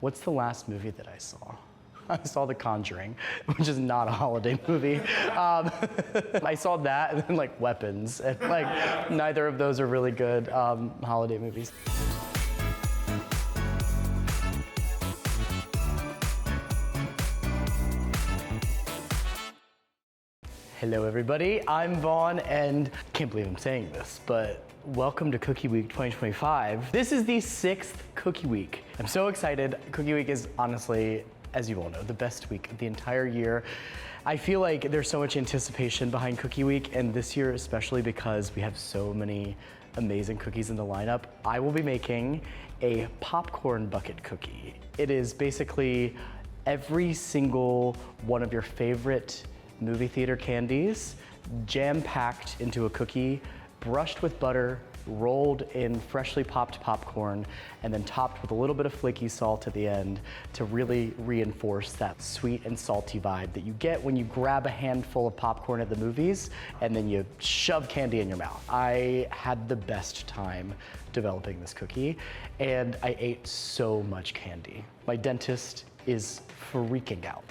What's the last movie that I saw? I saw The Conjuring, which is not a holiday movie. I saw that and then like Weapons, and like neither of those are really good holiday movies. Hello everybody, I'm Vaughn, and I can't believe I'm saying this, but welcome to Cookie Week 2025. This is the 6th Cookie Week. I'm so excited. Cookie Week is honestly, as you all know, the best week of the entire year. I feel like there's so much anticipation behind Cookie Week, and this year especially because we have so many amazing cookies in the lineup. I will be making a popcorn bucket cookie. It is basically every single one of your favorite movie theater candies, jam-packed into a cookie, brushed with butter, rolled in freshly popped popcorn, and then topped with a little bit of flaky salt at the end to really reinforce that sweet and salty vibe that you get when you grab a handful of popcorn at the movies and then you shove candy in your mouth. I had the best time developing this cookie, and I ate so much candy. My dentist is freaking out.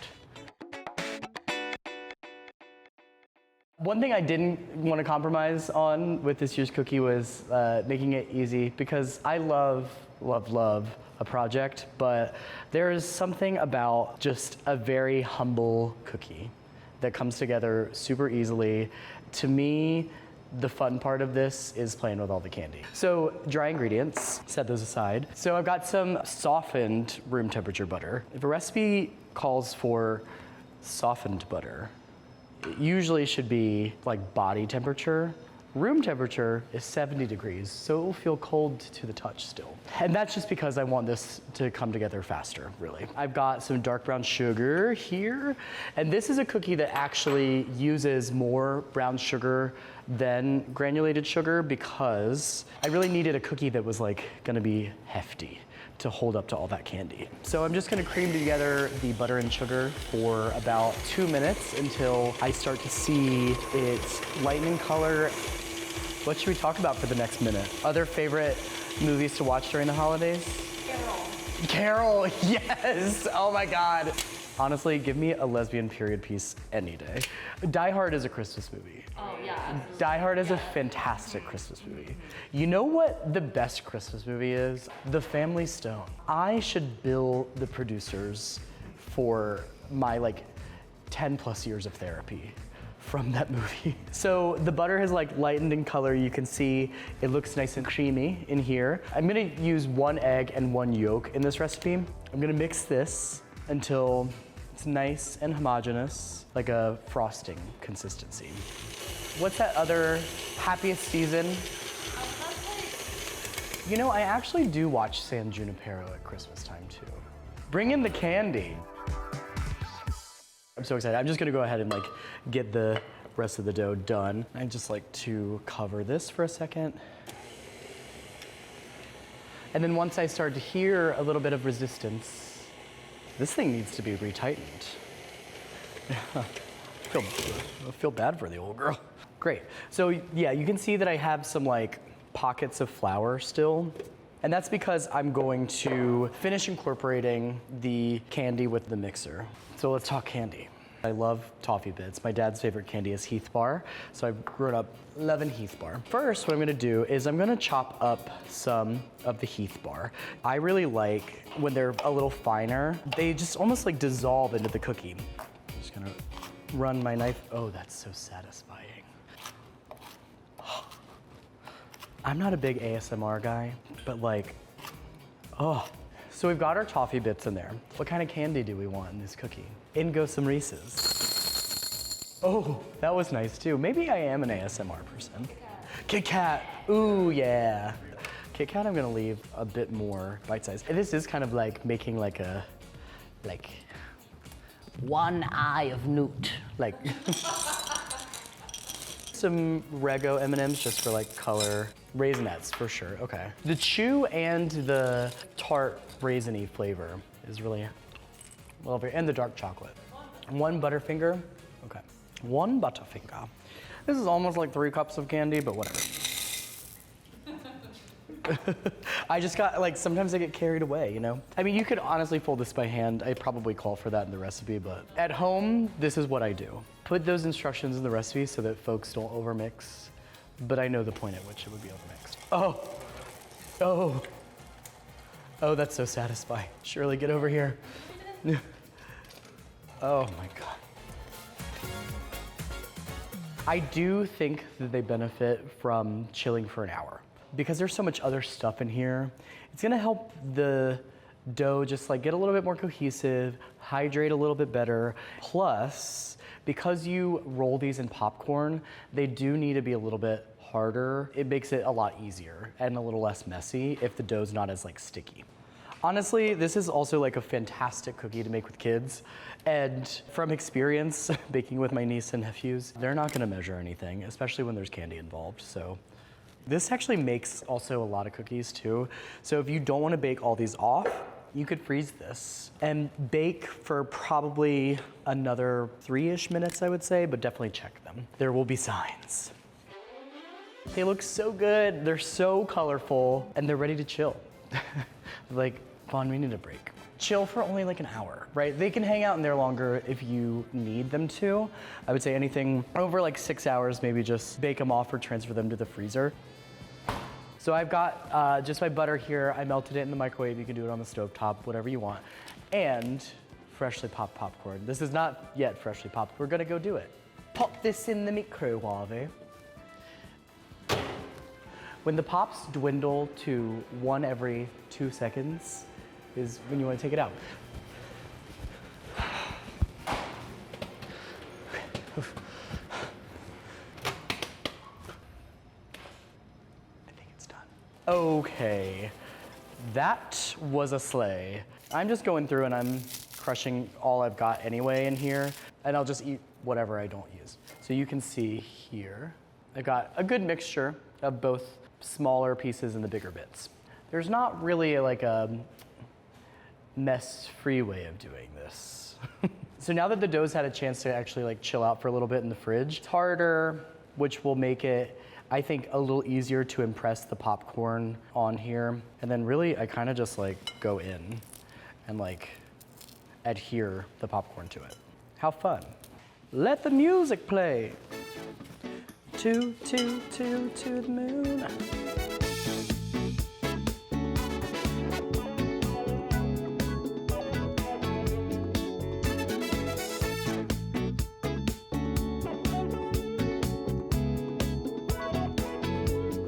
One thing I didn't want to compromise on with this year's cookie was making it easy, because I love a project, but there is something about just a very humble cookie that comes together super easily. To me, the fun part of this is playing with all the candy. So dry ingredients, set those aside. So I've got some softened room temperature butter. If a recipe calls for softened butter, it usually should be like body temperature. Room temperature is 70 degrees, so it will feel cold to the touch still. And that's just because I want this to come together faster, really. I've got some dark brown sugar here, and this is a cookie that actually uses more brown sugar than granulated sugar because I really needed a cookie that was like gonna be hefty to hold up to all that candy. So I'm just gonna cream together the butter and sugar for about 2 minutes until I start to see it lighten in color. What should we talk about for the next minute? Other favorite movies to watch during the holidays? Carol, yes! Oh my God. Honestly, give me a lesbian period piece any day. Die Hard is a Christmas movie. Oh yeah. Die Hard is a fantastic Christmas movie. You know what the best Christmas movie is? The Family Stone. I should bill the producers for my like 10 plus years of therapy from that movie. So the butter has like lightened in color. You can see it looks nice and creamy in here. I'm gonna use 1 egg and 1 yolk in this recipe. I'm gonna mix this until it's nice and homogeneous, like a frosting consistency. What's that other happiest season? You know, I actually do watch San Junipero at Christmas time too. Bring in the candy. I'm so excited. I'm just gonna go ahead and like get the rest of the dough done. I just like to cover this for a second. And then once I start to hear a little bit of resistance, this thing needs to be retightened. I feel bad for the old girl. Great. So yeah, you can see that I have some like pockets of flour still. And that's because I'm going to finish incorporating the candy with the mixer. So let's talk candy. I love Toffee Bits. My dad's favorite candy is Heath Bar, so I've grown up loving Heath Bar. First, what I'm gonna do is I'm gonna chop up some of the Heath Bar. I really like when they're a little finer. They just almost like dissolve into the cookie. I'm just gonna run my knife. Oh, that's so satisfying. I'm not a big ASMR guy, but like, oh. So we've got our Toffee Bits in there. What kind of candy do we want in this cookie? In go some Reese's. Oh, that was nice too. Maybe I am an ASMR person. Kit Kat, ooh yeah. Kit Kat I'm gonna leave a bit more bite-sized. This is kind of like making like a, one eye of newt. Like, some Rego M&Ms just for like color. Raisinets for sure, okay. The chew and the tart raisiny flavor is really lovely, and the dark chocolate. 1 Butterfinger, okay. 1 Butterfinger. This is almost like 3 cups of candy, but whatever. I just got, like, sometimes I get carried away, you know? I mean, you could honestly fold this by hand. I probably call for that in the recipe, but at home, this is what I do. Put those instructions in the recipe so that folks don't overmix, but I know the point at which it would be overmixed. Oh, oh, oh, that's so satisfying. Shirley, get over here. Oh my God. I do think that they benefit from chilling for an hour. Because there's so much other stuff in here, it's gonna help the dough just like get a little bit more cohesive, hydrate a little bit better. Plus, because you roll these in popcorn, they do need to be a little bit harder. It makes it a lot easier and a little less messy if the dough's not as like sticky. Honestly, this is also like a fantastic cookie to make with kids. And from experience, baking with my niece and nephews, they're not gonna measure anything, especially when there's candy involved, so. This actually makes also a lot of cookies too. So if you don't want to bake all these off, you could freeze this and bake for probably another 3-ish minutes, I would say, but definitely check them. There will be signs. They look so good. They're so colorful and they're ready to chill. Like, Vaughn, we need a break. Chill for only like an hour, right? They can hang out in there longer if you need them to. I would say anything over like 6 hours, maybe just bake them off or transfer them to the freezer. So I've got just my butter here. I melted it in the microwave. You can do it on the stovetop, whatever you want. And freshly popped popcorn. This is not yet freshly popped. We're gonna go do it. Pop this in the microwave. When the pops dwindle to 1 every 2 seconds is when you want to take it out. Okay, that was a sleigh. I'm just going through and I'm crushing all I've got anyway in here, and I'll just eat whatever I don't use. So you can see here, I've got a good mixture of both smaller pieces and the bigger bits. There's not really like a mess-free way of doing this. So now that the dough's had a chance to actually like chill out for a little bit in the fridge, it's harder, which will make it, I think, a little easier to impress the popcorn on here. And then really, I kind of just like go in and like adhere the popcorn to it. How fun. Let the music play. To the moon.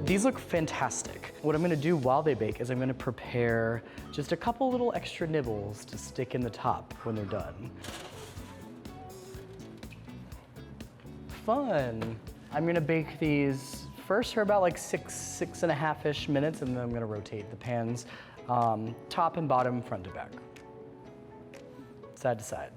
These look fantastic. What I'm gonna do while they bake is I'm gonna prepare just a couple little extra nibbles to stick in the top when they're done. Fun. I'm gonna bake these first for about like 6.5-ish minutes, and then I'm gonna rotate the pans top and bottom, front to back, side to side.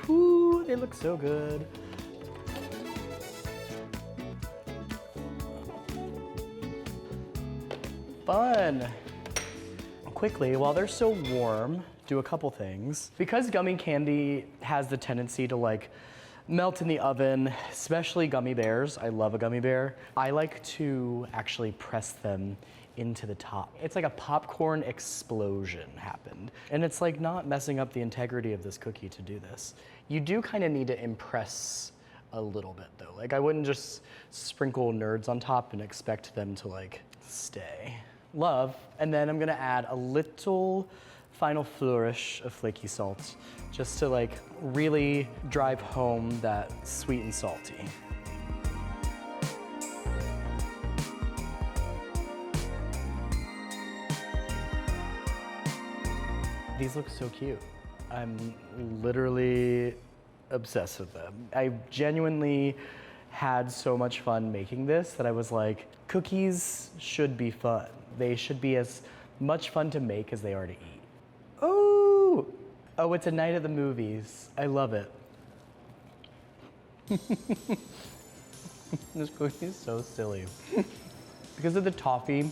Ooh, they look so good. Fun. Quickly, while they're so warm, do a couple things. Because gummy candy has the tendency to like melt in the oven, especially gummy bears. I love a gummy bear. I like to actually press them into the top. It's like a popcorn explosion happened. And it's like not messing up the integrity of this cookie to do this. You do kind of need to impress a little bit though. Like I wouldn't just sprinkle nerds on top and expect them to like stay. Love, and then I'm gonna add a little final flourish of flaky salt just to like really drive home that sweet and salty. These look so cute. I'm literally obsessed with them. I genuinely had so much fun making this that I was like, cookies should be fun. They should be as much fun to make as they are to eat. Oh, oh, it's a night at the movies. I love it. This cookie is so silly. because of the toffee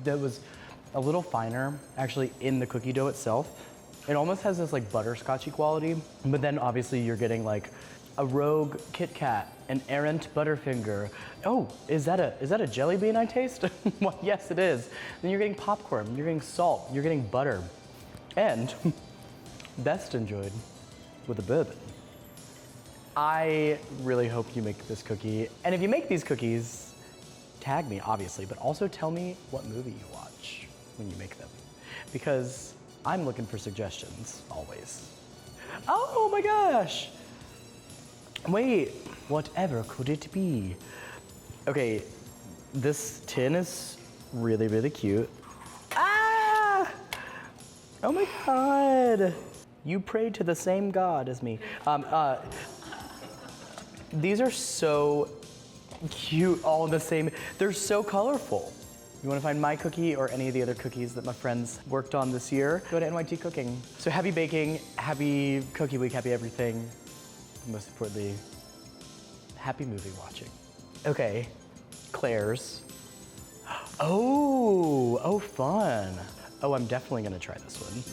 that was a little finer actually in the cookie dough itself. It almost has this like butterscotchy quality, but then obviously you're getting like a rogue Kit Kat, an errant Butterfinger. Oh, is that a jelly bean I taste? Well, yes, it is. Then you're getting popcorn, you're getting salt, you're getting butter, and best enjoyed with a bourbon. I really hope you make this cookie, and if you make these cookies, tag me, obviously, but also tell me what movie you watch when you make them, because I'm looking for suggestions, always. Oh my gosh! Wait, whatever could it be? Okay, this tin is really, really cute. Ah! Oh my God! You prayed to the same God as me. These are so cute, all the same. They're so colorful. You wanna find my cookie or any of the other cookies that my friends worked on this year, go to NYT Cooking. So happy baking, happy cookie week, happy everything. Most importantly, happy movie watching. Okay, Claire's. Oh, fun. Oh, I'm definitely gonna try this one.